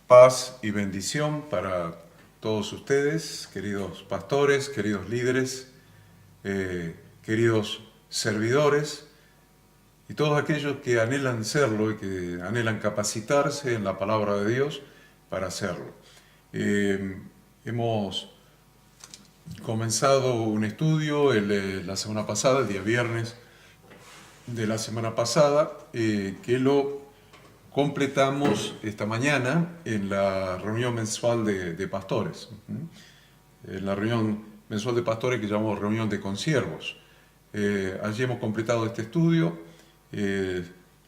Paz y bendición para todos ustedes, queridos pastores, queridos líderes, queridos servidores y todos aquellos que anhelan serlo y que anhelan capacitarse en la palabra de Dios para hacerlo. Hemos comenzado un estudio la semana pasada, el día viernes de la semana pasada, que lo completamos esta mañana en la reunión mensual de pastores. En la reunión mensual de pastores que llamamos reunión de consiervos. Allí hemos completado este estudio.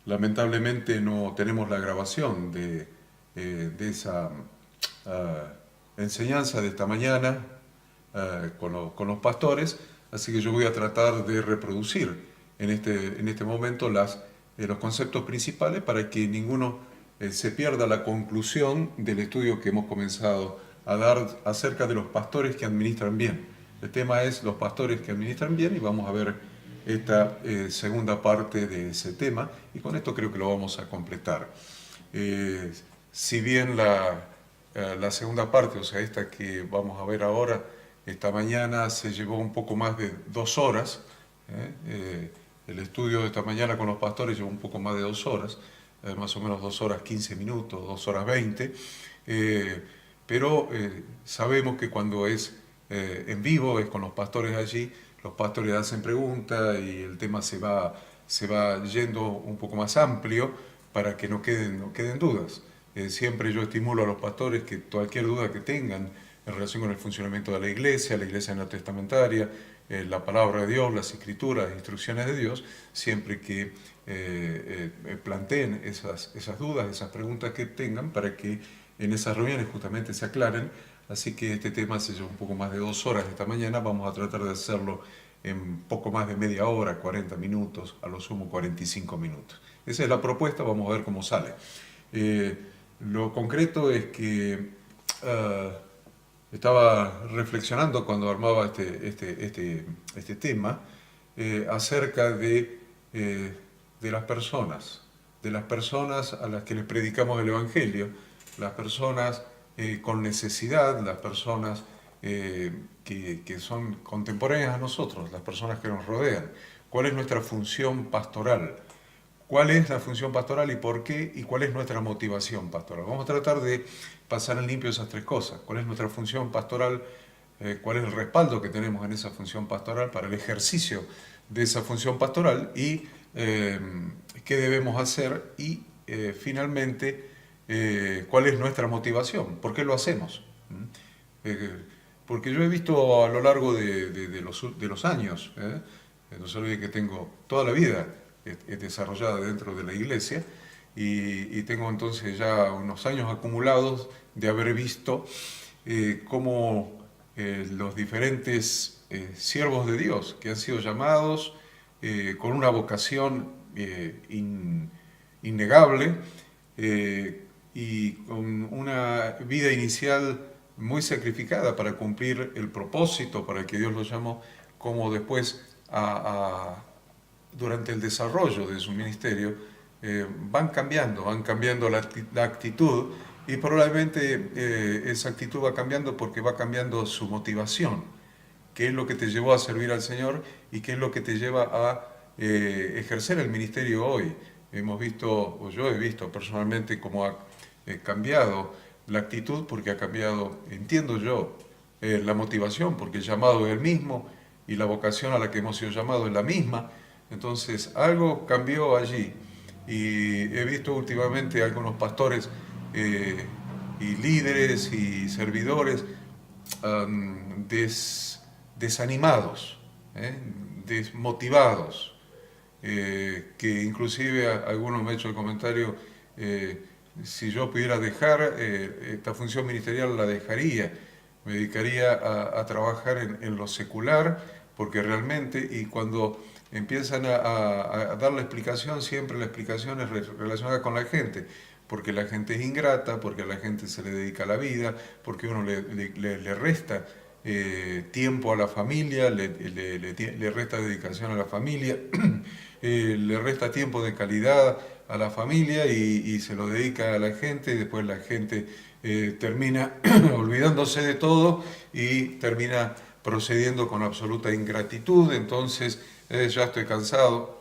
Lamentablemente no tenemos la grabación de esa enseñanza de esta mañana con los pastores, así que yo voy a tratar de reproducir en este momento los conceptos principales para que ninguno se pierda la conclusión del estudio que hemos comenzado a dar acerca de los pastores que administran bien. El tema es los pastores que administran bien y vamos a ver esta segunda parte de ese tema y con esto creo que lo vamos a completar. Si bien la segunda parte, o sea, esta que vamos a ver ahora, esta mañana se llevó un poco más de 2 horas, el estudio de esta mañana con los pastores llevó un poco más de 2 horas, más o menos 2 horas 15 minutos, 2 horas 20, pero sabemos que cuando es en vivo, es con los pastores allí, los pastores hacen preguntas y el tema se va yendo un poco más amplio para que no queden dudas. Siempre yo estimulo a los pastores que cualquier duda que tengan en relación con el funcionamiento de la iglesia neotestamentaria, la palabra de Dios, las escrituras, las instrucciones de Dios, siempre que planteen esas dudas, esas preguntas que tengan para que en esas reuniones justamente se aclaren. Así que este tema se lleva un poco más de 2 horas esta mañana, vamos a tratar de hacerlo en poco más de media hora, 40 minutos, a lo sumo 45 minutos. Esa es la propuesta, vamos a ver cómo sale. Lo concreto es que estaba reflexionando cuando armaba este tema acerca de las personas a las que les predicamos el Evangelio, las personas con necesidad, las personas que son contemporáneas a nosotros, las personas que nos rodean. ¿Cuál es nuestra función pastoral? ¿Cuál es la función pastoral y por qué? ¿Y cuál es nuestra motivación pastoral? Vamos a tratar de pasar en limpio esas 3 cosas. ¿Cuál es nuestra función pastoral? ¿Cuál es el respaldo que tenemos en esa función pastoral para el ejercicio de esa función pastoral? Y qué debemos hacer y finalmente cuál es nuestra motivación, por qué lo hacemos. Porque yo he visto a lo largo de los años, no se olvide que tengo toda la vida desarrollada dentro de la iglesia y tengo entonces ya unos años acumulados de haber visto cómo los diferentes siervos de Dios que han sido llamados con una vocación innegable y con una vida inicial muy sacrificada para cumplir el propósito para el que Dios los llamó, como después durante el desarrollo de su ministerio van cambiando la actitud y probablemente esa actitud va cambiando porque va cambiando su motivación, qué es lo que te llevó a servir al Señor y qué es lo que te lleva a ejercer el ministerio hoy. Hemos visto, o yo he visto personalmente cómo ha cambiado la actitud porque ha cambiado, entiendo yo, la motivación porque el llamado es el mismo y la vocación a la que hemos sido llamados es la misma. Entonces algo cambió allí y he visto últimamente algunos pastores y líderes y servidores desanimados, desmotivados, que inclusive algunos me han hecho el comentario, si yo pudiera dejar esta función ministerial la dejaría, me dedicaría a trabajar en lo secular, porque realmente, y cuando empiezan a dar la explicación, siempre la explicación es relacionada con la gente, porque la gente es ingrata, porque a la gente se le dedica la vida, porque uno le resta tiempo a la familia, le resta dedicación a la familia, le resta tiempo de calidad a la familia y se lo dedica a la gente, y después la gente termina olvidándose de todo y termina procediendo con absoluta ingratitud. Entonces ya estoy cansado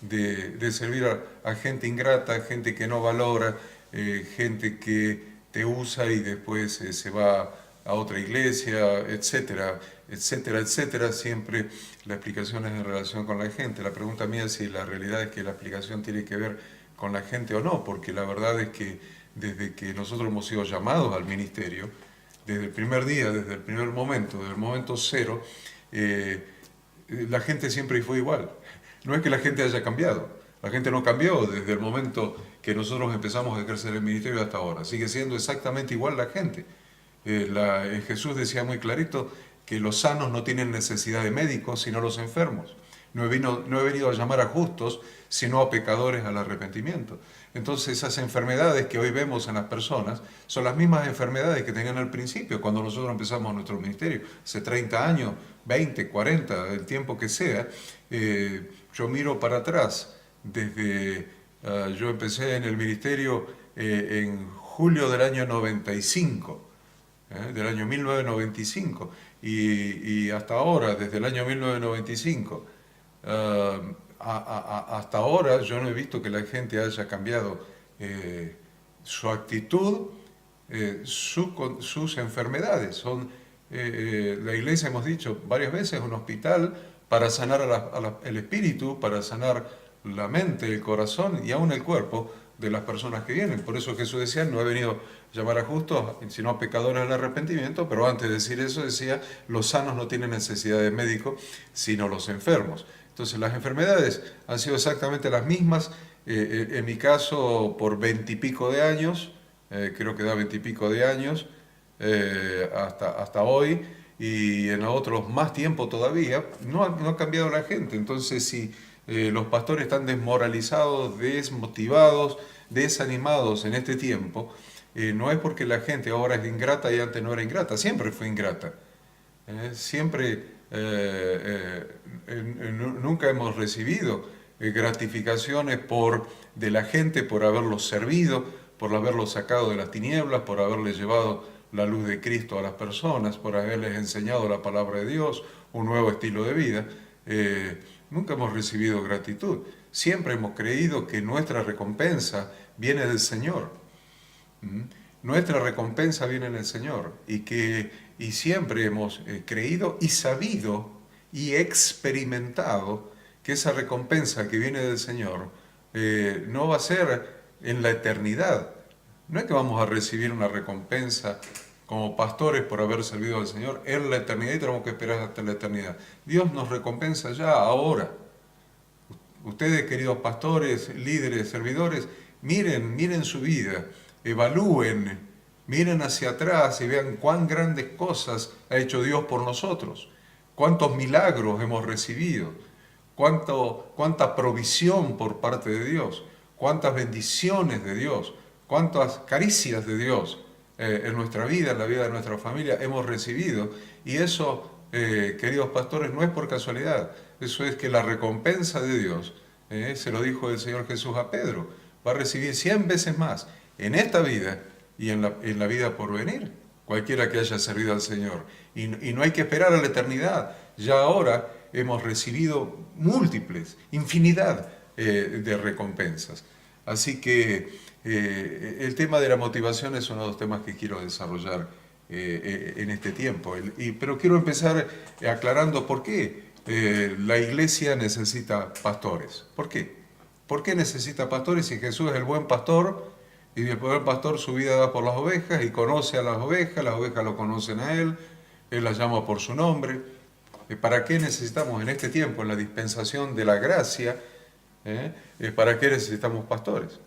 de servir a gente ingrata, gente que no valora, gente que te usa y después se va a otra iglesia, etcétera, etcétera, etcétera. Siempre la explicación es en relación con la gente. La pregunta mía es si la realidad es que la explicación tiene que ver con la gente o no, porque la verdad es que desde que nosotros hemos sido llamados al ministerio, desde el primer día, desde el primer momento, desde el momento cero, la gente siempre fue igual. No es que la gente haya cambiado, la gente no cambió desde el momento que nosotros empezamos a ejercer el ministerio hasta ahora. Sigue siendo exactamente igual la gente. Jesús decía muy clarito que los sanos no tienen necesidad de médicos, sino los enfermos. No he venido a llamar a justos, sino a pecadores al arrepentimiento. Entonces esas enfermedades que hoy vemos en las personas son las mismas enfermedades que tenían al principio, cuando nosotros empezamos nuestro ministerio, hace 30 años, 20, 40, el tiempo que sea. Yo miro para atrás, yo empecé en el ministerio en julio del año 95, del año 1995, y hasta ahora, desde el año 1995, hasta ahora yo no he visto que la gente haya cambiado su actitud, sus enfermedades. La iglesia, hemos dicho varias veces, un hospital para sanar el espíritu, para sanar la mente, el corazón y aún el cuerpo de las personas que vienen. Por eso Jesús decía, no he venido a llamar a justos, sino a pecadores al arrepentimiento, pero antes de decir eso decía, los sanos no tienen necesidad de médico, sino los enfermos. Entonces las enfermedades han sido exactamente las mismas, en mi caso por 20 y pico de años, creo que da 20 y pico de años, hasta hoy, y en otros más tiempo todavía. No ha cambiado la gente. Entonces si los pastores están desmoralizados, desmotivados, desanimados en este tiempo, no es porque la gente ahora es ingrata y antes no era ingrata, siempre fue ingrata. Nunca hemos recibido gratificaciones de la gente por haberlos servido, por haberlos sacado de las tinieblas, por haberles llevado la luz de Cristo a las personas, por haberles enseñado la palabra de Dios, un nuevo estilo de vida. Nunca hemos recibido gratitud. Siempre hemos creído que nuestra recompensa viene del Señor. Nuestra recompensa viene del Señor y siempre hemos creído y sabido y experimentado que esa recompensa que viene del Señor no va a ser en la eternidad. No es que vamos a recibir una recompensa como pastores por haber servido al Señor en la eternidad y tenemos que esperar hasta la eternidad. Dios nos recompensa ya, ahora. Ustedes, queridos pastores, líderes, servidores, miren su vida, evalúen, miren hacia atrás y vean cuán grandes cosas ha hecho Dios por nosotros, cuántos milagros hemos recibido, cuánta provisión por parte de Dios, cuántas bendiciones de Dios, cuántas caricias de Dios en nuestra vida, en la vida de nuestra familia hemos recibido. Y eso, queridos pastores, no es por casualidad. Eso es que la recompensa de Dios, se lo dijo el Señor Jesús a Pedro, va a recibir 100 veces más en esta vida y en la vida por venir, cualquiera que haya servido al Señor. Y no hay que esperar a la eternidad. Ya ahora hemos recibido múltiples, infinidad de recompensas. Así que el tema de la motivación es uno de los temas que quiero desarrollar en este tiempo. Pero quiero empezar aclarando por qué la iglesia necesita pastores. ¿Por qué? ¿Por qué necesita pastores si Jesús es el buen pastor y el buen pastor su vida da por las ovejas y conoce a las ovejas lo conocen a él las llama por su nombre? ¿Para qué necesitamos en este tiempo, en la dispensación de la gracia, para qué necesitamos pastores?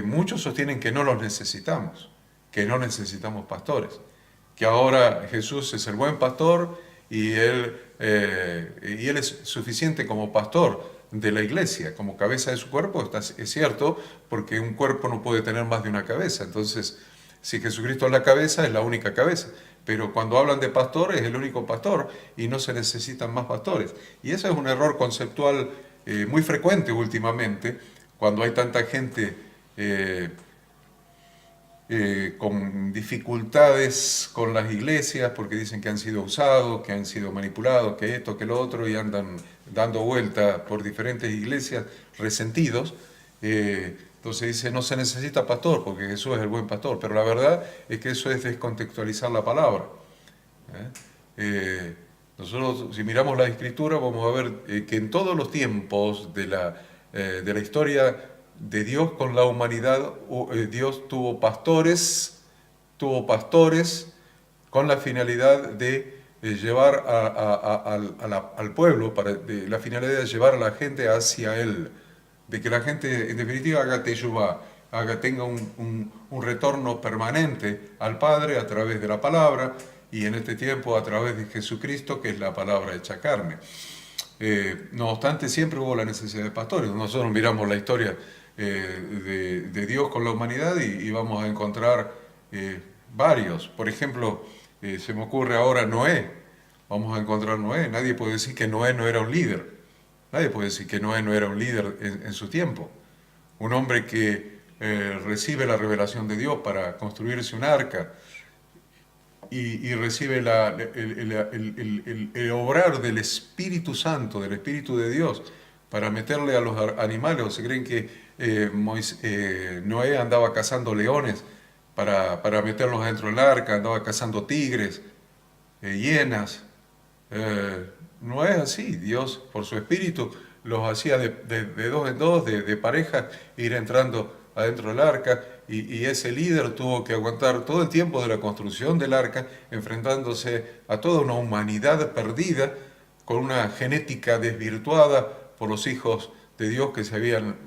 Muchos sostienen que no los necesitamos, que no necesitamos pastores, que ahora Jesús es el buen pastor y Él es suficiente como pastor de la iglesia, como cabeza de su cuerpo. Es cierto, porque un cuerpo no puede tener más de una cabeza. Entonces, si Jesucristo es la cabeza, es la única cabeza. Pero cuando hablan de pastor, es el único pastor y no se necesitan más pastores. Y eso es un error conceptual muy frecuente últimamente, cuando hay tanta gente con dificultades con las iglesias porque dicen que han sido usados, que han sido manipulados, que esto, que lo otro, y andan dando vuelta por diferentes iglesias resentidos. Entonces dice, no se necesita pastor porque Jesús es el buen pastor, pero la verdad es que eso es descontextualizar la palabra. Nosotros, si miramos la Escritura, vamos a ver que en todos los tiempos de la historia de Dios con la humanidad, Dios tuvo pastores con la finalidad de llevar al pueblo, la finalidad de llevar a la gente hacia Él, de que la gente en definitiva haga teshuvá, tenga un retorno permanente al Padre a través de la palabra, y en este tiempo a través de Jesucristo, que es la palabra hecha carne. No obstante, siempre hubo la necesidad de pastores. Nosotros miramos la historia de Dios con la humanidad y vamos a encontrar varios. Por ejemplo, se me ocurre ahora Noé. Vamos a encontrar Noé. Nadie puede decir que Noé no era un líder. Nadie puede decir que Noé no era un líder en su tiempo. Un hombre que recibe la revelación de Dios para construirse un arca, y recibe el obrar del Espíritu Santo, del Espíritu de Dios, para meterle a los animales. ¿O se creen que Noé andaba cazando leones para meterlos dentro del arca? Andaba cazando tigres, hienas. No es así. Dios, por su Espíritu, los hacía de dos en dos, de pareja, ir entrando adentro del arca, y ese líder tuvo que aguantar todo el tiempo de la construcción del arca, enfrentándose a toda una humanidad perdida, con una genética desvirtuada por los hijos de Dios que se habían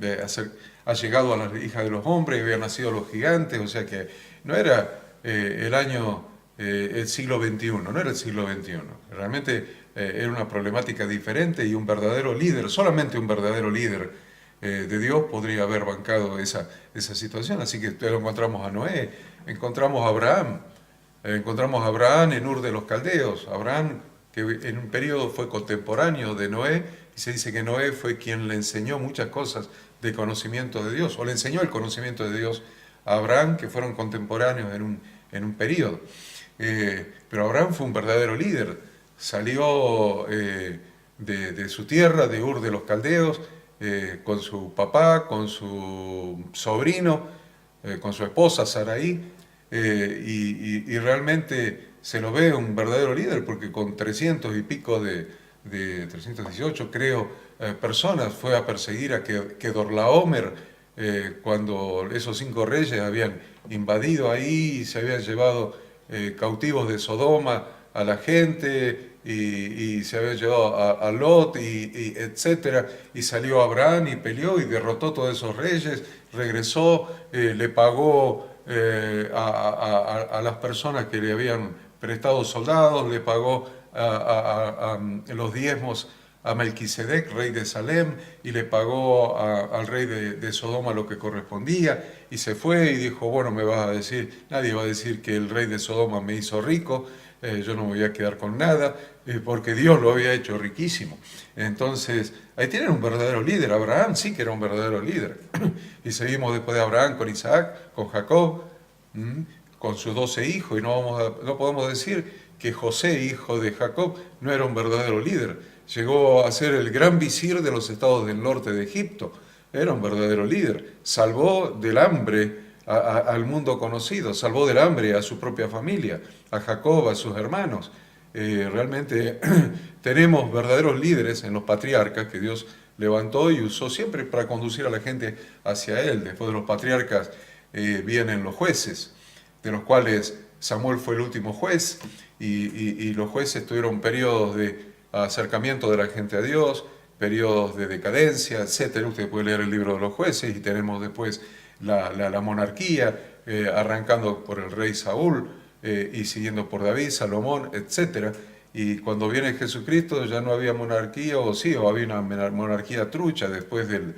allegado a las hijas de los hombres, y habían nacido los gigantes. O sea que no era el siglo XXI, no era el siglo XXI. Realmente era una problemática diferente, y un verdadero líder, solamente un verdadero líder de Dios podría haber bancado esa situación. Así que lo encontramos a Noé, encontramos a Abraham en Ur de los Caldeos. Abraham, que en un periodo fue contemporáneo de Noé, y se dice que Noé fue quien le enseñó muchas cosas de conocimiento de Dios, o le enseñó el conocimiento de Dios a Abraham, que fueron contemporáneos en un periodo. Pero Abraham fue un verdadero líder, salió de su tierra, de Ur de los Caldeos, con su papá, con su sobrino, con su esposa Saraí, y realmente se lo ve un verdadero líder, porque con 300 y pico de 318 creo personas fue a perseguir a Kedorlaomer, cuando esos 5 reyes habían invadido ahí y se habían llevado cautivos de Sodoma a la gente, y se había llevado a Lot, y etcétera, y salió Abraham y peleó y derrotó todos esos reyes, regresó, le pagó a las personas que le habían prestado soldados, le pagó a los diezmos a Melquisedec, rey de Salem, y le pagó al rey de Sodoma lo que correspondía, y se fue y dijo, bueno, nadie va a decir que el rey de Sodoma me hizo rico, yo no me voy a quedar con nada, porque Dios lo había hecho riquísimo. Entonces, ahí tienen un verdadero líder. Abraham sí que era un verdadero líder. Y seguimos después de Abraham con Isaac, con Jacob, con sus 12 hijos, y no podemos decir que José, hijo de Jacob, no era un verdadero líder. Llegó a ser el gran visir de los estados del norte de Egipto. Era un verdadero líder. Salvó del hambre al mundo conocido, salvó del hambre a su propia familia, a Jacob, a sus hermanos. Realmente tenemos verdaderos líderes en los patriarcas que Dios levantó y usó siempre para conducir a la gente hacia Él. Después de los patriarcas vienen los jueces, de los cuales Samuel fue el último juez, y los jueces tuvieron periodos de acercamiento de la gente a Dios, periodos de decadencia, etc. Usted puede leer el libro de los jueces, y tenemos después la monarquía, arrancando por el rey Saúl, y siguiendo por David, Salomón, etc. Y cuando viene Jesucristo ya no había monarquía, o había una monarquía trucha después del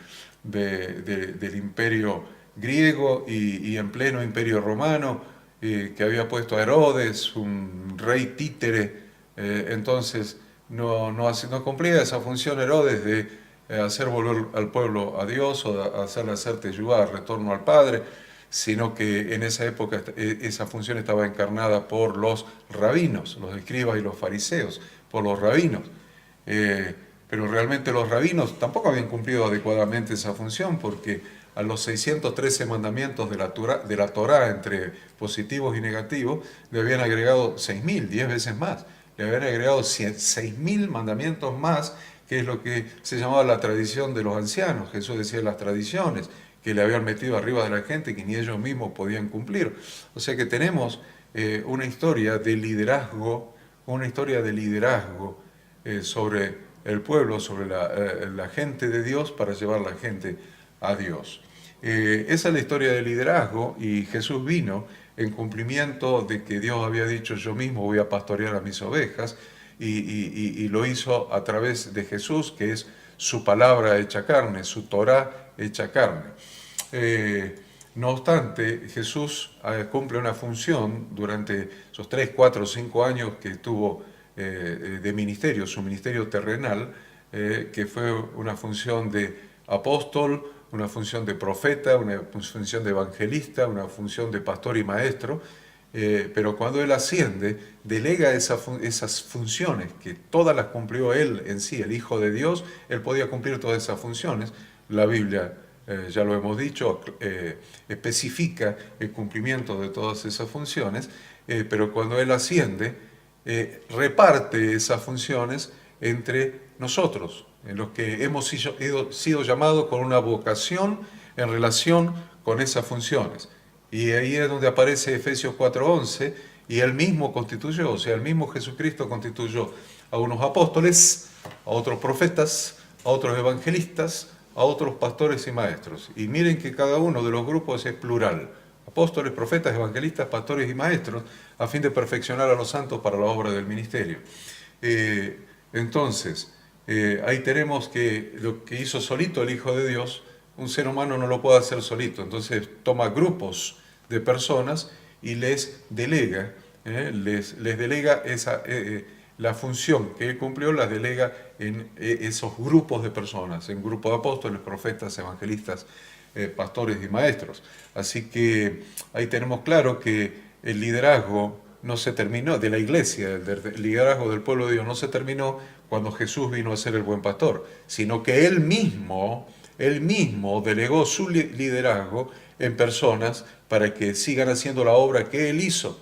imperio griego, y en pleno imperio romano, que había puesto a Herodes, un rey títere. Entonces no cumplía esa función Herodes de hacer volver al pueblo a Dios o hacerle hacer teyubá, retorno al Padre, sino que en esa época esa función estaba encarnada por los rabinos, los escribas y los fariseos, por los rabinos. Pero realmente los rabinos tampoco habían cumplido adecuadamente esa función, porque a los 613 mandamientos de la Torá, entre positivos y negativos, le habían agregado 6.000, 10 veces más. Le habían agregado 6.000 mandamientos más, que es lo que se llamaba la tradición de los ancianos. Jesús decía las tradiciones que le habían metido arriba de la gente, que ni ellos mismos podían cumplir. O sea que tenemos una historia de liderazgo, sobre el pueblo, sobre la gente de Dios, para llevar a la gente a Dios. Esa es la historia del liderazgo, y Jesús vino en cumplimiento de que Dios había dicho: yo mismo voy a pastorear a mis ovejas, y lo hizo a través de Jesús, que es su palabra hecha carne, su Torá hecha carne. No obstante, Jesús cumple una función durante esos 3, 4, 5 años que estuvo de ministerio, su ministerio terrenal, que fue una función de apóstol, una función de profeta, una función de evangelista, una función de pastor y maestro, pero cuando Él asciende, delega esas funciones, que todas las cumplió Él en sí, el Hijo de Dios. Él podía cumplir todas esas funciones. La Biblia, ya lo hemos dicho, especifica el cumplimiento de todas esas funciones, pero cuando Él asciende, reparte esas funciones entre nosotros, en los que hemos sido llamados con una vocación en relación con esas funciones. Y ahí es donde aparece Efesios 4:11, y Él mismo constituyó, o sea, el mismo Jesucristo constituyó a unos apóstoles, a otros profetas, a otros evangelistas, a otros pastores y maestros. Y miren que cada uno de los grupos es plural: apóstoles, profetas, evangelistas, pastores y maestros, a fin de perfeccionar a los santos para la obra del ministerio. Entonces, ahí tenemos que lo que hizo solito el Hijo de Dios, un ser humano no lo puede hacer solito. Entonces toma grupos de personas y les delega, la función que Él cumplió, las delega en esos grupos de personas, en grupos de apóstoles, profetas, evangelistas, pastores y maestros. Así que ahí tenemos claro que el liderazgo no se terminó, de la iglesia, el liderazgo del pueblo de Dios no se terminó cuando Jesús vino a ser el buen pastor, sino que Él mismo delegó su liderazgo en personas para que sigan haciendo la obra que Él hizo.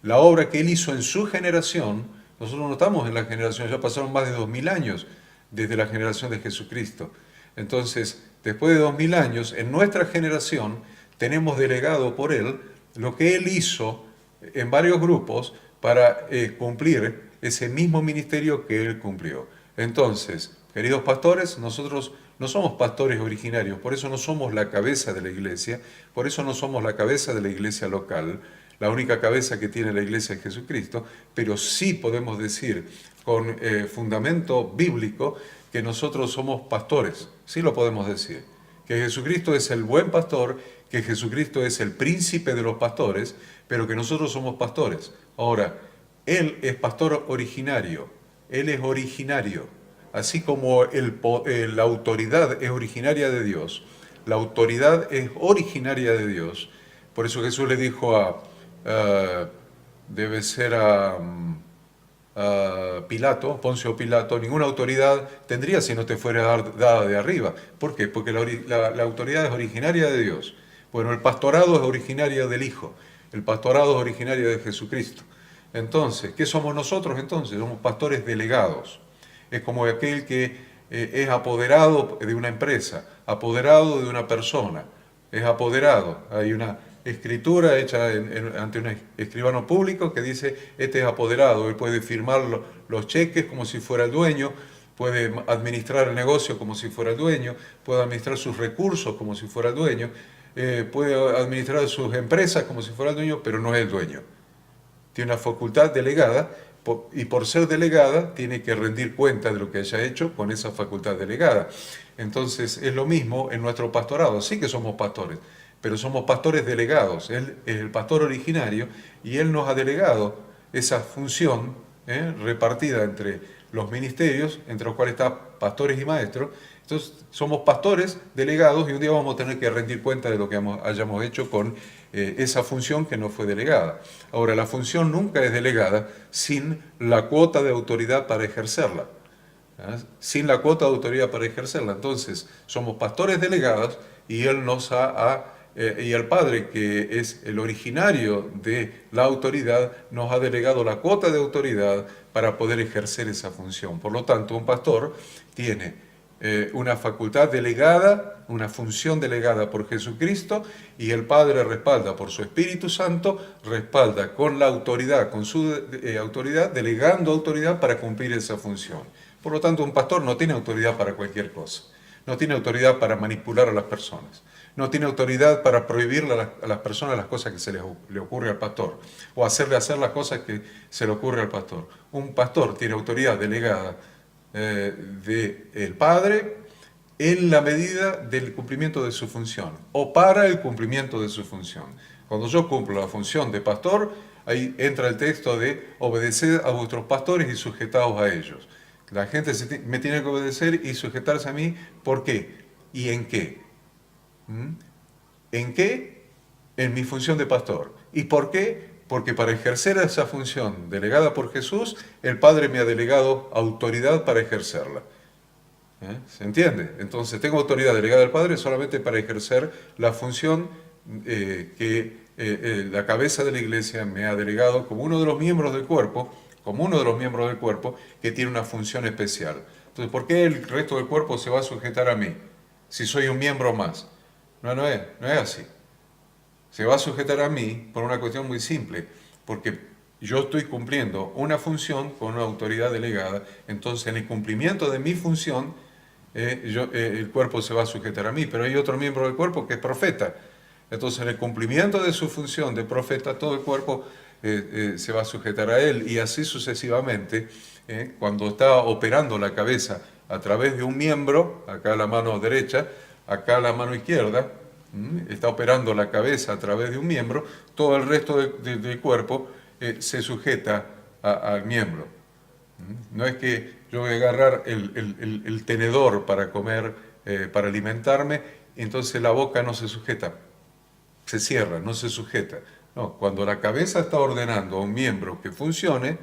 La obra que Él hizo en su generación. Nosotros no estamos en la generación, ya pasaron más de 2000 años desde la generación de Jesucristo. Entonces, después de 2000 años, en nuestra generación tenemos delegado por Él lo que Él hizo en varios grupos para cumplir ese mismo ministerio que Él cumplió. Entonces, queridos pastores, nosotros no somos pastores originarios, por eso no somos la cabeza de la iglesia, por eso no somos la cabeza de la iglesia local. La única cabeza que tiene la iglesia es Jesucristo, pero sí podemos decir con fundamento bíblico que nosotros somos pastores. Sí lo podemos decir. Que Jesucristo es el buen pastor, que Jesucristo es el príncipe de los pastores, pero que nosotros somos pastores. Ahora, Él es pastor originario, Él es originario. Así como la autoridad es originaria de Dios, la autoridad es originaria de Dios. Por eso Jesús le dijo debe ser a Pilato, Poncio Pilato: ninguna autoridad tendría si no te fuera dada de arriba. ¿Por qué? Porque la autoridad es originaria de Dios. Bueno, el pastorado es originario del Hijo, el pastorado es originario de Jesucristo. Entonces, ¿qué somos nosotros entonces? Somos pastores delegados. Es como aquel que es apoderado de una empresa, apoderado de una persona, es apoderado. Hay una escritura hecha ante un escribano público que dice: este es apoderado. Él puede firmar los cheques como si fuera el dueño, puede administrar el negocio como si fuera el dueño, puede administrar sus recursos como si fuera el dueño, puede administrar sus empresas como si fuera el dueño, pero no es el dueño. Tiene una facultad delegada, y por ser delegada tiene que rendir cuenta de lo que haya hecho con esa facultad delegada. Entonces es lo mismo en nuestro pastorado. Sí que somos pastores, pero somos pastores delegados. Él es el pastor originario y Él nos ha delegado esa función repartida entre los ministerios, entre los cuales están pastores y maestros. Entonces, somos pastores delegados y un día vamos a tener que rendir cuenta de lo que hayamos hecho con esa función que no fue delegada. Ahora, la función nunca es delegada sin la cuota de autoridad para ejercerla. Sin la cuota de autoridad para ejercerla. Entonces, somos pastores delegados y Él nos y el Padre, que es el originario de la autoridad, nos ha delegado la cuota de autoridad para poder ejercer esa función. Por lo tanto, un pastor tiene una facultad delegada, una función delegada por Jesucristo, y el Padre respalda por su Espíritu Santo, respalda con la autoridad, con su autoridad, delegando autoridad para cumplir esa función. Por lo tanto, un pastor no tiene autoridad para cualquier cosa. No tiene autoridad para manipular a las personas. No tiene autoridad para prohibirle a las personas las cosas que se le ocurre al pastor. O hacerle hacer las cosas que se le ocurre al pastor. Un pastor tiene autoridad delegada del Padre en la medida del cumplimiento de su función. O para el cumplimiento de su función. Cuando yo cumplo la función de pastor, ahí entra el texto de obedecer a vuestros pastores y sujetaos a ellos. La gente me tiene que obedecer y sujetarse a mí. ¿Por qué? ¿Y en qué? ¿En qué? En mi función de pastor. ¿Y por qué? Porque para ejercer esa función delegada por Jesús, el Padre me ha delegado autoridad para ejercerla. ¿Se entiende? Entonces tengo autoridad delegada del Padre solamente para ejercer la función que la cabeza de la iglesia me ha delegado como uno de los miembros del cuerpo, que tiene una función especial. Entonces, ¿por qué el resto del cuerpo se va a sujetar a mí si soy un miembro más? No es así. Se va a sujetar a mí por una cuestión muy simple, porque yo estoy cumpliendo una función con una autoridad delegada, entonces en el cumplimiento de mi función, el cuerpo se va a sujetar a mí, pero hay otro miembro del cuerpo que es profeta. Entonces en el cumplimiento de su función de profeta, todo el cuerpo se va a sujetar a él, y así sucesivamente. Cuando está operando la cabeza a través de un miembro, acá la mano derecha, acá la mano izquierda, está operando la cabeza a través de un miembro, todo el resto del cuerpo se sujeta al miembro. No es que yo voy a agarrar el tenedor para comer, para alimentarme, entonces la boca no se sujeta, se cierra, no se sujeta. No, cuando la cabeza está ordenando a un miembro que funcione,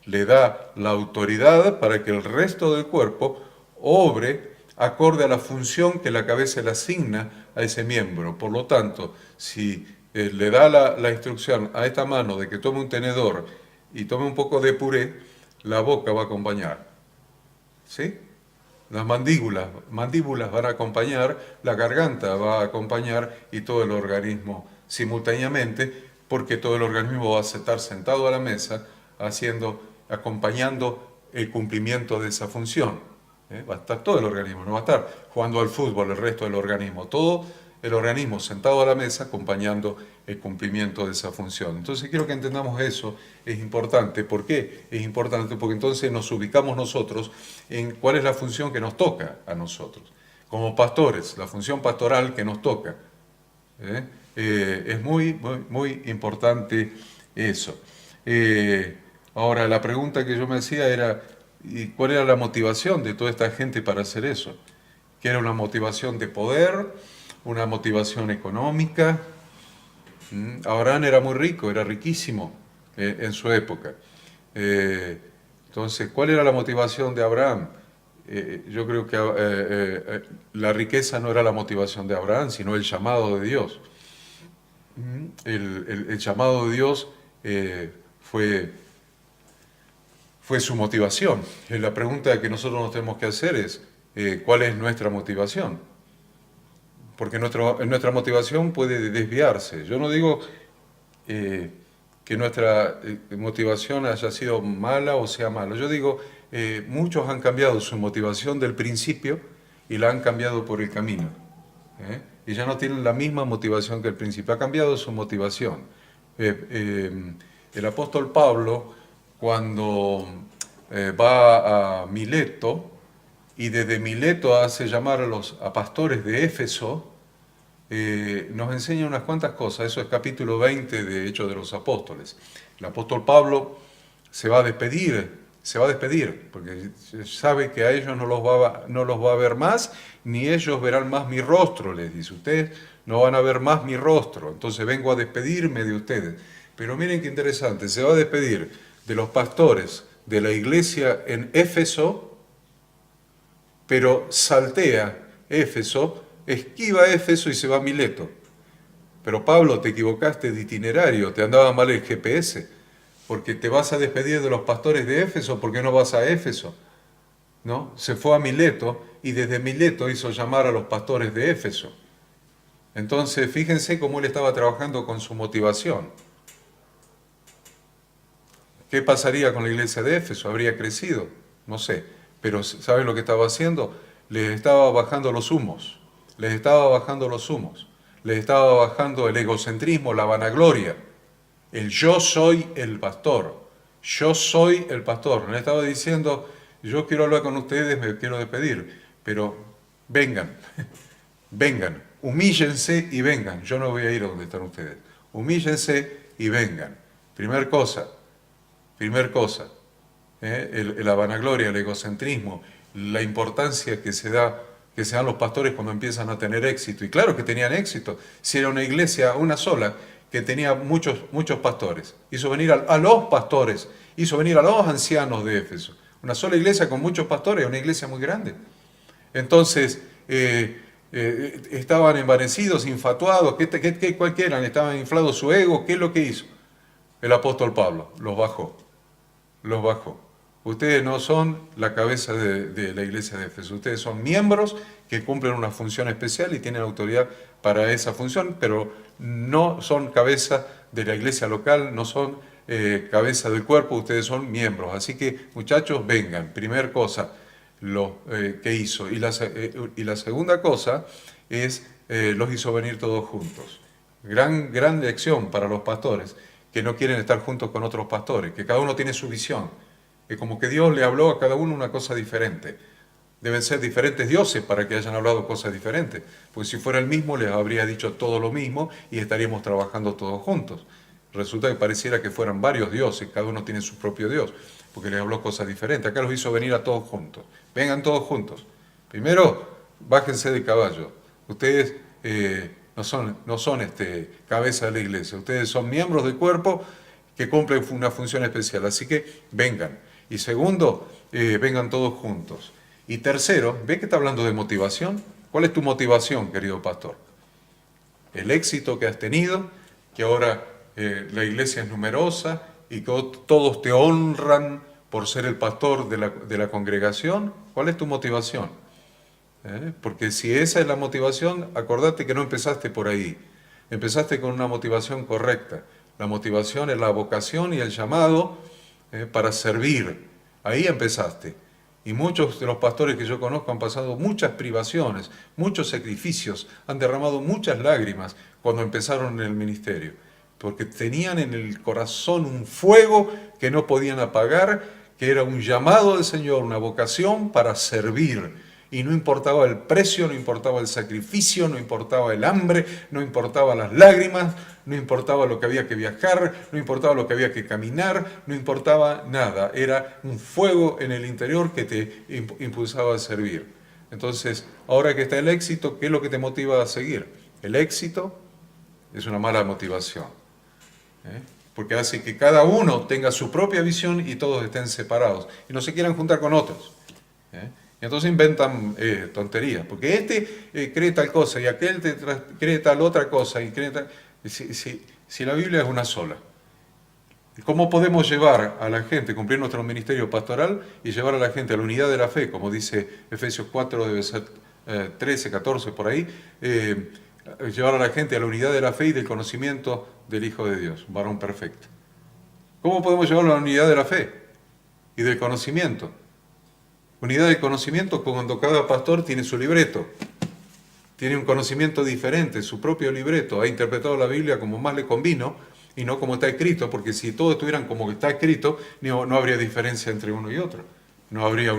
le da la autoridad para que el resto del cuerpo obre acorde a la función que la cabeza le asigna a ese miembro. Por lo tanto, si le da la instrucción a esta mano de que tome un tenedor y tome un poco de puré, la boca va a acompañar. ¿Sí? Las mandíbulas van a acompañar, la garganta va a acompañar y todo el organismo simultáneamente, porque todo el organismo va a estar sentado a la mesa acompañando el cumplimiento de esa función. Va a estar todo el organismo, no va a estar jugando al fútbol el resto del organismo, todo el organismo sentado a la mesa acompañando el cumplimiento de esa función. Entonces quiero que entendamos eso, es importante. ¿Por qué? Es importante porque entonces nos ubicamos nosotros en cuál es la función que nos toca a nosotros. Como pastores, la función pastoral que nos toca. Es muy, muy, muy importante eso. Ahora, la pregunta que yo me hacía era, ¿y cuál era la motivación de toda esta gente para hacer eso? ¿Que era una motivación de poder? ¿Una motivación económica? Abraham era muy rico, era riquísimo en su época. Entonces, ¿cuál era la motivación de Abraham? Yo creo que la riqueza no era la motivación de Abraham, sino el llamado de Dios. El llamado de Dios fue su motivación. La pregunta que nosotros nos tenemos que hacer es, ¿cuál es nuestra motivación? Porque nuestra motivación puede desviarse. Yo no digo que nuestra motivación haya sido mala o sea mala. Yo digo, muchos han cambiado su motivación del principio y la han cambiado por el camino. Y ya no tienen la misma motivación que el principio. Ha cambiado su motivación. El apóstol Pablo, cuando va a Mileto, y desde Mileto hace llamar a pastores de Éfeso, nos enseña unas cuantas cosas. Eso es capítulo 20 de Hechos de los Apóstoles. El apóstol Pablo se va a despedir se va a despedir, porque sabe que a ellos no los va a ver más, ni ellos verán más mi rostro, les dice. Ustedes no van a ver más mi rostro, entonces vengo a despedirme de ustedes. Pero miren qué interesante, se va a despedir de los pastores de la iglesia en Éfeso, pero saltea Éfeso, esquiva Éfeso y se va a Mileto. Pero Pablo, te equivocaste de itinerario, te andaba mal el GPS, porque te vas a despedir de los pastores de Éfeso, ¿por qué no vas a Éfeso? ¿No? Se fue a Mileto y desde Mileto hizo llamar a los pastores de Éfeso. Entonces, fíjense cómo él estaba trabajando con su motivación. ¿Qué pasaría con la iglesia de Éfeso? ¿Habría crecido? No sé. Pero ¿saben lo que estaba haciendo? Les estaba bajando los humos. Les estaba bajando los humos. Les estaba bajando el egocentrismo, la vanagloria. El yo soy el pastor. Yo soy el pastor. Le estaba diciendo, yo quiero hablar con ustedes, me quiero despedir. Pero vengan, vengan, humíllense y vengan. Yo no voy a ir a donde están ustedes. Humíllense y vengan. Primer cosa. La vanagloria, el egocentrismo, la importancia que se dan los pastores cuando empiezan a tener éxito. Y claro que tenían éxito. Si era una iglesia, una sola, que tenía muchos pastores. Hizo venir a los pastores, hizo venir a los ancianos de Éfeso. Una sola iglesia con muchos pastores, una iglesia muy grande. Entonces, estaban envanecidos, infatuados, cualquiera, estaban inflados su ego. ¿Qué es lo que hizo? El apóstol Pablo los bajó. Ustedes no son la cabeza de la iglesia de Éfeso, ustedes son miembros que cumplen una función especial y tienen autoridad para esa función, pero no son cabeza de la iglesia local, no son cabeza del cuerpo, ustedes son miembros. Así que, muchachos, vengan. Primer cosa que hizo. Y la segunda cosa es, los hizo venir todos juntos. Gran lección para los pastores, que no quieren estar juntos con otros pastores, que cada uno tiene su visión, que como que Dios le habló a cada uno una cosa diferente. Deben ser diferentes dioses para que hayan hablado cosas diferentes, porque si fuera el mismo les habría dicho todo lo mismo y estaríamos trabajando todos juntos. Resulta que pareciera que fueran varios dioses, cada uno tiene su propio Dios, porque les habló cosas diferentes. Acá los hizo venir a todos juntos. Vengan todos juntos. Primero, bájense del caballo. Ustedes no son cabeza de la iglesia, ustedes son miembros del cuerpo que cumplen una función especial, así que vengan. Y segundo, vengan todos juntos. Y tercero, ¿ve que está hablando de motivación? ¿Cuál es tu motivación, querido pastor? El éxito que has tenido, que ahora la iglesia es numerosa y que todos te honran por ser el pastor de la congregación. ¿Cuál es tu motivación? Porque si esa es la motivación, acordate que no empezaste por ahí, empezaste con una motivación correcta. La motivación es la vocación y el llamado para servir. Ahí empezaste. Y muchos de los pastores que yo conozco han pasado muchas privaciones, muchos sacrificios, han derramado muchas lágrimas cuando empezaron en el ministerio, porque tenían en el corazón un fuego que no podían apagar, que era un llamado del Señor, una vocación para servir. Y no importaba el precio, no importaba el sacrificio, no importaba el hambre, no importaba las lágrimas, no importaba lo que había que viajar, no importaba lo que había que caminar, no importaba nada. Era un fuego en el interior que te impulsaba a servir. Entonces, ahora que está el éxito, ¿qué es lo que te motiva a seguir? El éxito es una mala motivación, porque hace que cada uno tenga su propia visión y todos estén separados y no se quieran juntar con otros. Entonces inventan tonterías, porque cree tal cosa y aquel cree tal otra cosa. Y cree tal... Si la Biblia es una sola, ¿cómo podemos llevar a la gente, cumplir nuestro ministerio pastoral y llevar a la gente a la unidad de la fe, como dice Efesios 4, debe ser 13, 14 por ahí, llevar a la gente a la unidad de la fe y del conocimiento del Hijo de Dios, varón perfecto? ¿Cómo podemos llevarlo a la unidad de la fe y del conocimiento? Unidad de conocimiento cuando cada pastor tiene su libreto, tiene un conocimiento diferente, su propio libreto, ha interpretado la Biblia como más le convino y no como está escrito, porque si todos estuvieran como está escrito, no habría diferencia entre uno y otro, no habría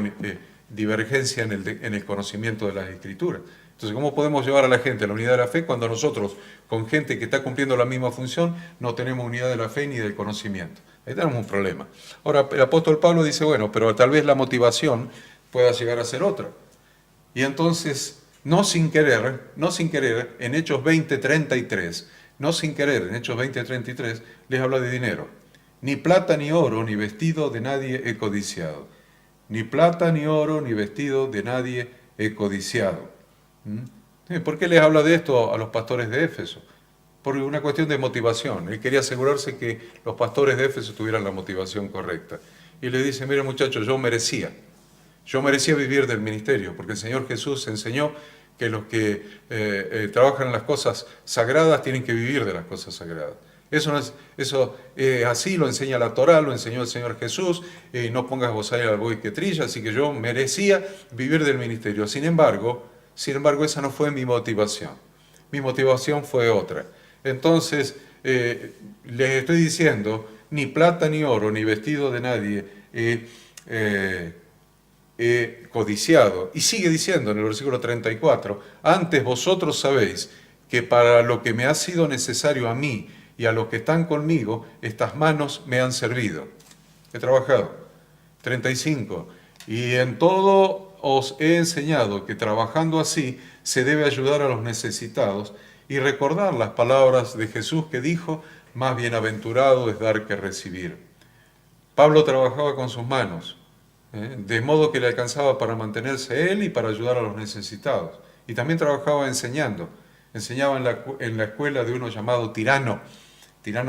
divergencia en el conocimiento de las Escrituras. Entonces, ¿cómo podemos llevar a la gente a la unidad de la fe cuando nosotros, con gente que está cumpliendo la misma función, no tenemos unidad de la fe ni del conocimiento? Ahí tenemos un problema. Ahora, el apóstol Pablo dice, bueno, pero tal vez la motivación pueda llegar a ser otra. Y entonces, no sin querer, en Hechos 20:33, no sin querer, en Hechos 20:33, les habla de dinero. Ni plata ni oro, ni vestido de nadie he codiciado. Ni plata ni oro, ni vestido de nadie he codiciado. ¿Por qué les habla de esto a los pastores de Éfeso? Por una cuestión de motivación. Él quería asegurarse que los pastores de Éfeso tuvieran la motivación correcta. Y le dice, mire muchachos, yo merecía vivir del ministerio, porque el Señor Jesús enseñó que los que trabajan en las cosas sagradas tienen que vivir de las cosas sagradas. Así lo enseña la Torá, lo enseñó el Señor Jesús, no pongas bozal al buey que trilla, así que yo merecía vivir del ministerio. Sin embargo, esa no fue mi motivación. Mi motivación fue otra. Entonces, les estoy diciendo, ni plata ni oro, ni vestido de nadie he codiciado. Y sigue diciendo en el versículo 34, antes vosotros sabéis que para lo que me ha sido necesario a mí y a los que están conmigo, estas manos me han servido. He trabajado. 35, y en todo os he enseñado que trabajando así se debe ayudar a los necesitados y recordar las palabras de Jesús que dijo, más bienaventurado es dar que recibir. Pablo trabajaba con sus manos, de modo que le alcanzaba para mantenerse él y para ayudar a los necesitados. Y también trabajaba enseñando. Enseñaba en la escuela de uno llamado Tirano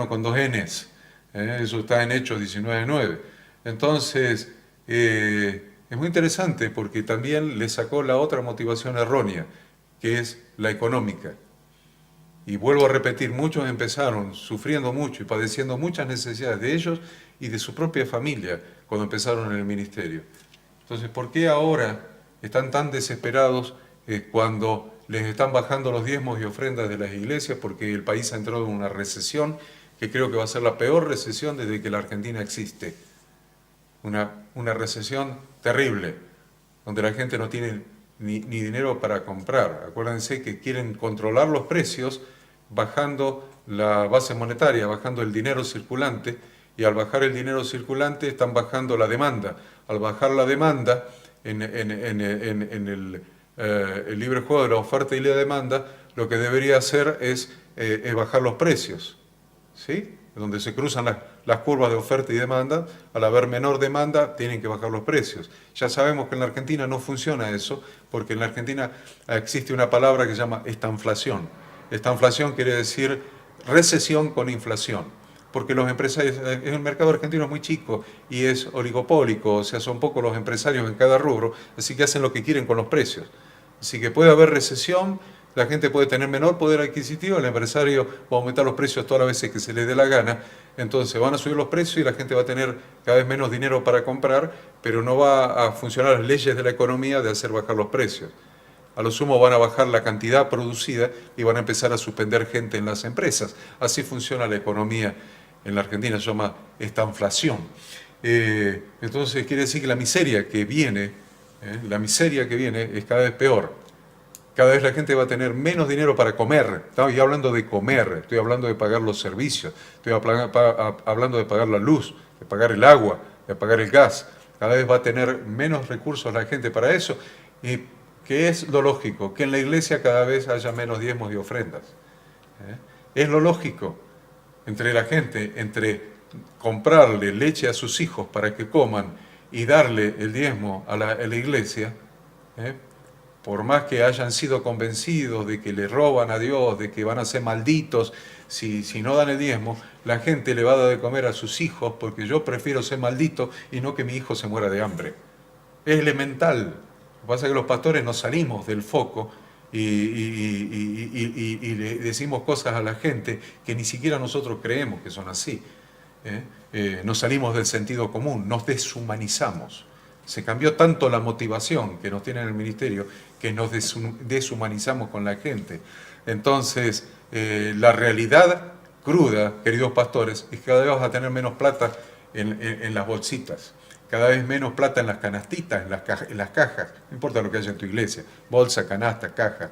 con 2 Ns. Eso está en Hechos 19:9. Entonces, es muy interesante porque también le sacó la otra motivación errónea, que es la económica. Y vuelvo a repetir, muchos empezaron sufriendo mucho y padeciendo muchas necesidades de ellos y de su propia familia cuando empezaron en el ministerio. Entonces, ¿por qué ahora están tan desesperados cuando les están bajando los diezmos y ofrendas de las iglesias? Porque el país ha entrado en una recesión que creo que va a ser la peor recesión desde que la Argentina existe. Una recesión terrible, donde la gente no tiene ni dinero para comprar. Acuérdense que quieren controlar los precios bajando la base monetaria, bajando el dinero circulante, y al bajar el dinero circulante están bajando la demanda. Al bajar la demanda en el libre juego de la oferta y la demanda, lo que debería hacer es bajar los precios, ¿sí? Donde se cruzan las curvas de oferta y demanda, al haber menor demanda tienen que bajar los precios. Ya sabemos que en la Argentina no funciona eso, porque en la Argentina existe una palabra que se llama estanflación. Estanflación quiere decir recesión con inflación, porque los empresarios, el mercado argentino es muy chico y es oligopólico, o sea, son pocos los empresarios en cada rubro, así que hacen lo que quieren con los precios. Así que puede haber recesión, la gente puede tener menor poder adquisitivo, el empresario va a aumentar los precios todas las veces que se le dé la gana, entonces van a subir los precios y la gente va a tener cada vez menos dinero para comprar, pero no va a funcionar las leyes de la economía de hacer bajar los precios. A lo sumo van a bajar la cantidad producida y van a empezar a suspender gente en las empresas. Así funciona la economía en la Argentina, se llama estanflación. Entonces quiere decir que la miseria que viene es cada vez peor. Cada vez la gente va a tener menos dinero para comer. Estoy hablando de comer, estoy hablando de pagar los servicios, estoy hablando de pagar la luz, de pagar el agua, de pagar el gas. Cada vez va a tener menos recursos la gente para eso. Y que es lo lógico, que en la iglesia cada vez haya menos diezmos y ofrendas. Es lo lógico entre la gente, entre comprarle leche a sus hijos para que coman y darle el diezmo a la iglesia, por más que hayan sido convencidos de que le roban a Dios, de que van a ser malditos si no dan el diezmo, la gente le va a dar de comer a sus hijos porque yo prefiero ser maldito y no que mi hijo se muera de hambre. Es elemental. Lo que pasa es que los pastores nos salimos del foco y le decimos cosas a la gente que ni siquiera nosotros creemos que son así. Nos salimos del sentido común, nos deshumanizamos. Se cambió tanto la motivación que nos tiene en el ministerio que nos deshumanizamos con la gente. Entonces, la realidad cruda, queridos pastores, es que cada vez vas a tener menos plata en las bolsitas, cada vez menos plata en las canastitas, en las cajas, no importa lo que haya en tu iglesia, bolsa, canasta, caja,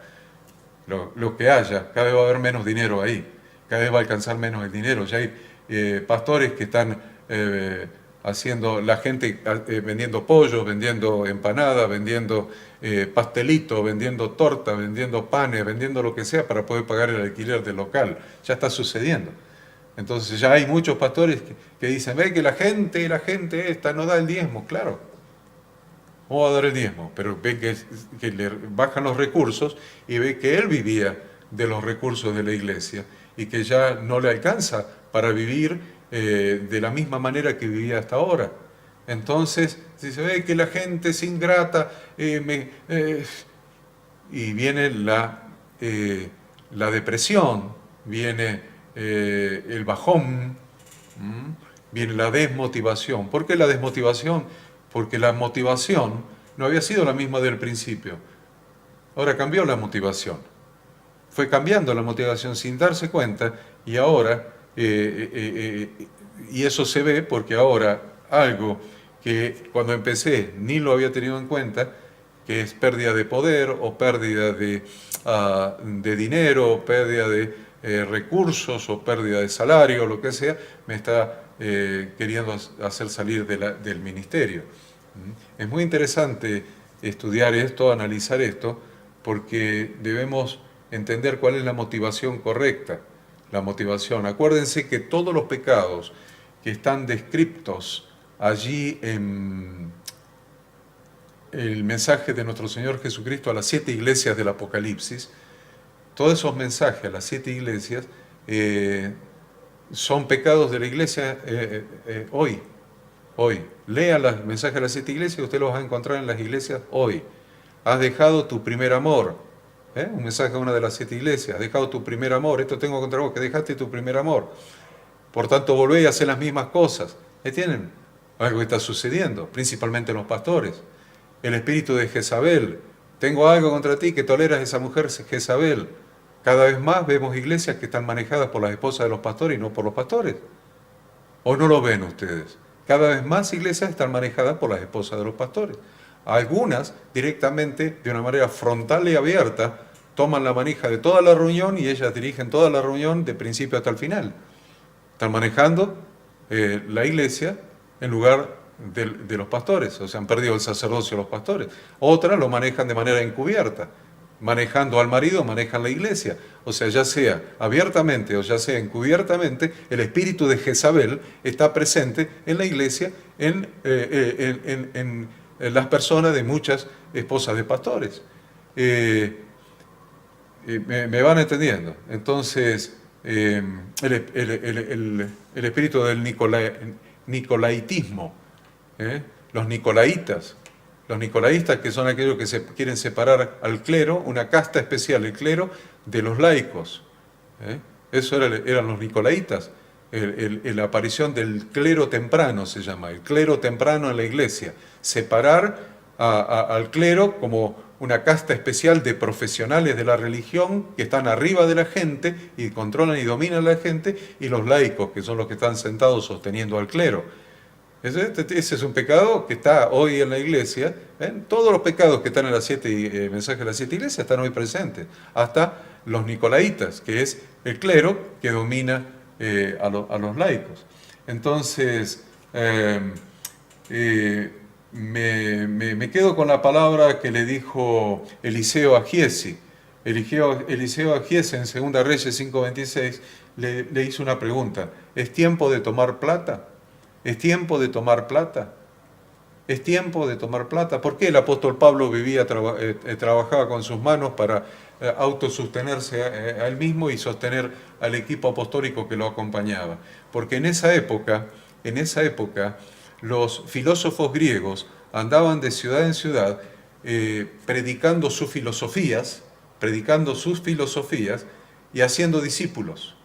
lo que haya, cada vez va a haber menos dinero ahí, cada vez va a alcanzar menos el dinero. Ya hay pastores que están haciendo la gente vendiendo pollo, vendiendo empanadas, vendiendo pastelito, vendiendo torta, vendiendo panes, vendiendo lo que sea para poder pagar el alquiler del local. Ya está sucediendo. Entonces ya hay muchos pastores que dicen, ve que la gente esta no da el diezmo, claro. ¿Cómo va a dar el diezmo? Pero ve que le bajan los recursos y ve que él vivía de los recursos de la iglesia y que ya no le alcanza para vivir de la misma manera que vivía hasta ahora. Entonces, si se ve que la gente es ingrata, y viene la depresión, viene el bajón, viene la desmotivación. ¿Por qué la desmotivación? Porque la motivación no había sido la misma del principio. Ahora cambió la motivación. Fue cambiando la motivación sin darse cuenta y ahora, y eso se ve porque ahora algo que cuando empecé ni lo había tenido en cuenta, que es pérdida de poder o pérdida de dinero, o pérdida de recursos o pérdida de salario, lo que sea, me está queriendo hacer salir del ministerio. Es muy interesante estudiar esto, analizar esto, porque debemos entender cuál es la motivación correcta. La motivación. Acuérdense que todos los pecados que están descritos allí en el mensaje de nuestro Señor Jesucristo a las 7 iglesias del Apocalipsis, todos esos mensajes a las 7 iglesias son pecados de la iglesia hoy. Lea los mensajes a las 7 iglesias y usted los va a encontrar en las iglesias hoy. Has dejado tu primer amor. Un mensaje a una de las 7 iglesias. Has dejado tu primer amor. Esto tengo contra vos, que dejaste tu primer amor. Por tanto, volvé y hacer las mismas cosas. ¿Entienden? Algo que está sucediendo, principalmente en los pastores. El espíritu de Jezabel. Tengo algo contra ti, que toleras a esa mujer Jezabel. Cada vez más vemos iglesias que están manejadas por las esposas de los pastores y no por los pastores. ¿O no lo ven ustedes? Cada vez más iglesias están manejadas por las esposas de los pastores. Algunas directamente, de una manera frontal y abierta, toman la manija de toda la reunión y ellas dirigen toda la reunión de principio hasta el final. Están manejando la iglesia en lugar de los pastores, o sea, han perdido el sacerdocio los pastores. Otras lo manejan de manera encubierta, manejando al marido, manejan la iglesia. O sea, ya sea abiertamente o ya sea encubiertamente, el espíritu de Jezabel está presente en la iglesia, en las personas de muchas esposas de pastores. Me van entendiendo. Entonces, el espíritu del nicolaitismo, los nicolaitas que son aquellos que se quieren separar al clero, una casta especial, el clero, de los laicos. Eso eran los nicolaitas. La aparición del clero temprano se llama, el clero temprano en la iglesia. Separar al clero como una casta especial de profesionales de la religión que están arriba de la gente y controlan y dominan a la gente, y los laicos, que son los que están sentados sosteniendo al clero. Ese es un pecado que está hoy en la iglesia. Todos los pecados que están en las 7 mensajes de las 7 iglesias están hoy presentes, hasta los nicolaitas, que es el clero que domina a los laicos. Entonces, me quedo con la palabra que le dijo Eliseo a Giesi. Eliseo a Giesi en 2 Reyes 5:26 le hizo una pregunta: ¿es tiempo de tomar plata? ¿Es tiempo de tomar plata? ¿Es tiempo de tomar plata? ¿Por qué el apóstol Pablo trabajaba con sus manos para autosostenerse a él mismo y sostener al equipo apostólico que lo acompañaba? Porque en esa época, los filósofos griegos andaban de ciudad en ciudad predicando sus filosofías y haciendo discípulos.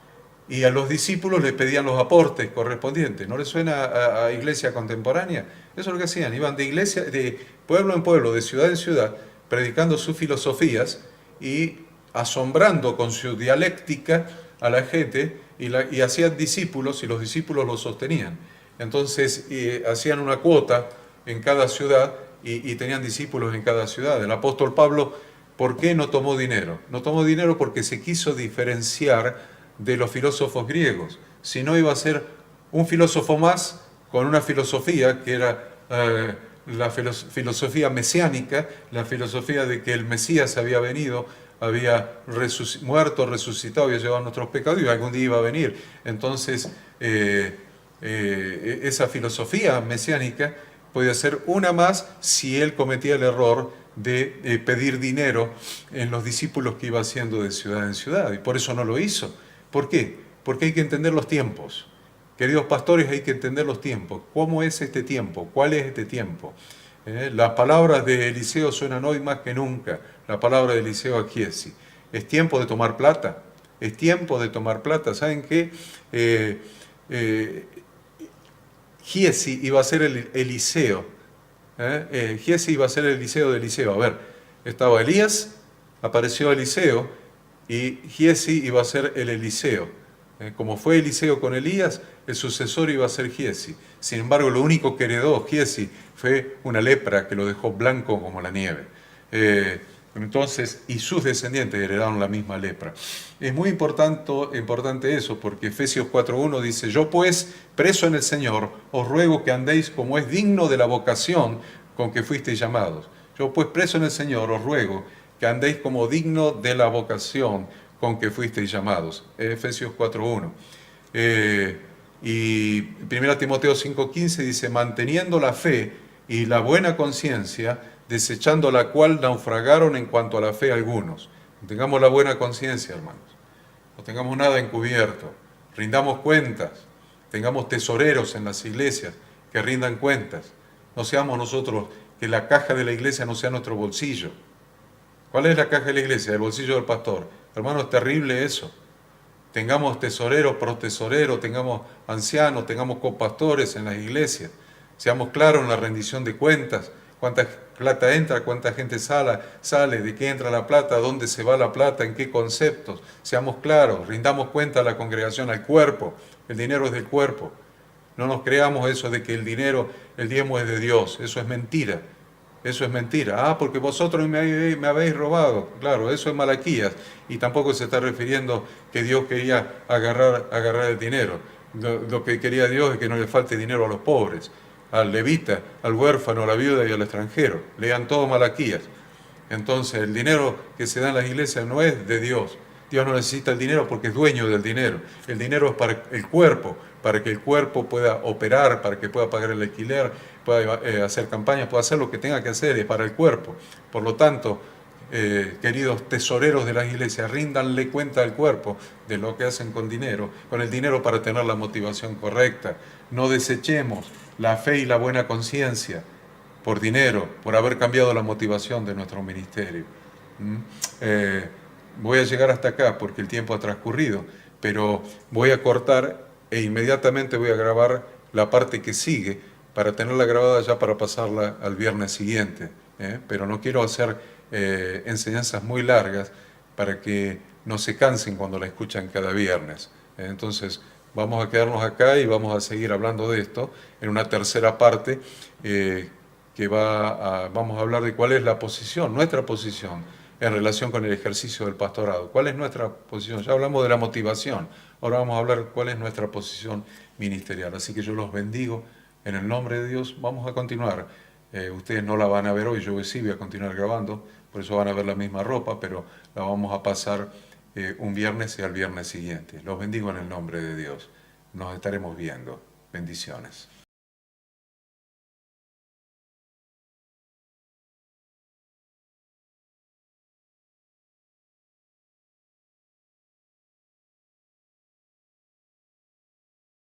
Y a los discípulos les pedían los aportes correspondientes. ¿No les suena a iglesia contemporánea? Eso es lo que hacían. Iban de pueblo en pueblo, de ciudad en ciudad, predicando sus filosofías y asombrando con su dialéctica a la gente, y hacían discípulos, y los discípulos los sostenían. Entonces hacían una cuota en cada ciudad y tenían discípulos en cada ciudad. El apóstol Pablo, ¿por qué no tomó dinero? No tomó dinero porque se quiso diferenciar de los filósofos griegos. Si no, iba a ser un filósofo más con una filosofía que era la filosofía mesiánica, la filosofía de que el Mesías había venido, había muerto, resucitado, había llevado nuestros pecados y algún día iba a venir. Entonces, esa filosofía mesiánica podía ser una más si él cometía el error de pedir dinero en los discípulos que iba haciendo de ciudad en ciudad. Y por eso no lo hizo. ¿Por qué? Porque hay que entender los tiempos. Queridos pastores, hay que entender los tiempos. ¿Cómo es este tiempo? ¿Cuál es este tiempo? Las palabras de Eliseo suenan hoy más que nunca. La palabra de Eliseo a Giesi. ¿Es tiempo de tomar plata? ¿Es tiempo de tomar plata? ¿Saben qué? Giesi iba a ser el Eliseo. Giesi iba a ser el Eliseo de Eliseo. A ver, estaba Elías, apareció Eliseo, y Giesi iba a ser el Eliseo. Como fue Eliseo con Elías, el sucesor iba a ser Giesi. Sin embargo, lo único que heredó Giesi fue una lepra que lo dejó blanco como la nieve. Entonces, y sus descendientes heredaron la misma lepra. Es muy importante eso, porque Efesios 4.1 dice: yo pues, preso en el Señor, os ruego que andéis como es digno de la vocación con que fuisteis llamados. Yo pues, preso en el Señor, os ruego que andéis como digno de la vocación con que fuisteis llamados. Efesios 4.1. Y 1 Timoteo 5.15 dice: manteniendo la fe y la buena conciencia, desechando la cual naufragaron en cuanto a la fe algunos. Tengamos la buena conciencia, hermanos. No tengamos nada encubierto. Rindamos cuentas. Tengamos tesoreros en las iglesias que rindan cuentas. No seamos nosotros, que la caja de la iglesia no sea nuestro bolsillo. ¿Cuál es la caja de la iglesia? El bolsillo del pastor. Hermano, es terrible eso. Tengamos tesoreros, protesoreros, tengamos ancianos, tengamos copastores en las iglesias. Seamos claros en la rendición de cuentas. Cuánta plata entra, cuánta gente sale, de qué entra la plata, dónde se va la plata, en qué conceptos. Seamos claros, rindamos cuenta a la congregación, al cuerpo. El dinero es del cuerpo. No nos creamos eso de que el dinero, el diezmo es de Dios. Eso es mentira. Eso es mentira. Ah, porque vosotros me habéis robado. Claro, eso es Malaquías. Y tampoco se está refiriendo que Dios quería agarrar el dinero. Lo que quería Dios es que no le falte dinero a los pobres, al levita, al huérfano, a la viuda y al extranjero. Lean todo Malaquías. Entonces, el dinero que se da en las iglesias no es de Dios. Dios no necesita el dinero porque es dueño del dinero. El dinero es para el cuerpo, para que el cuerpo pueda operar, para que pueda pagar el alquiler, pueda hacer campañas, pueda hacer lo que tenga que hacer, es para el cuerpo. Por lo tanto, queridos tesoreros de las iglesias, ríndanle cuenta al cuerpo de lo que hacen con el dinero para tener la motivación correcta. No desechemos la fe y la buena conciencia por dinero, por haber cambiado la motivación de nuestro ministerio. Voy a llegar hasta acá porque el tiempo ha transcurrido, pero voy a cortar e inmediatamente voy a grabar la parte que sigue para tenerla grabada ya para pasarla al viernes siguiente. Pero no quiero hacer enseñanzas muy largas para que no se cansen cuando la escuchan cada viernes. Entonces vamos a quedarnos acá y vamos a seguir hablando de esto en una tercera parte vamos a hablar de cuál es la posición, nuestra posición en relación con el ejercicio del pastorado. ¿Cuál es nuestra posición? Ya hablamos de la motivación, ahora vamos a hablar cuál es nuestra posición ministerial. Así que yo los bendigo en el nombre de Dios. Vamos a continuar. Ustedes no la van a ver hoy, yo sí voy a continuar grabando, por eso van a ver la misma ropa, pero la vamos a pasar un viernes y al viernes siguiente. Los bendigo en el nombre de Dios. Nos estaremos viendo. Bendiciones.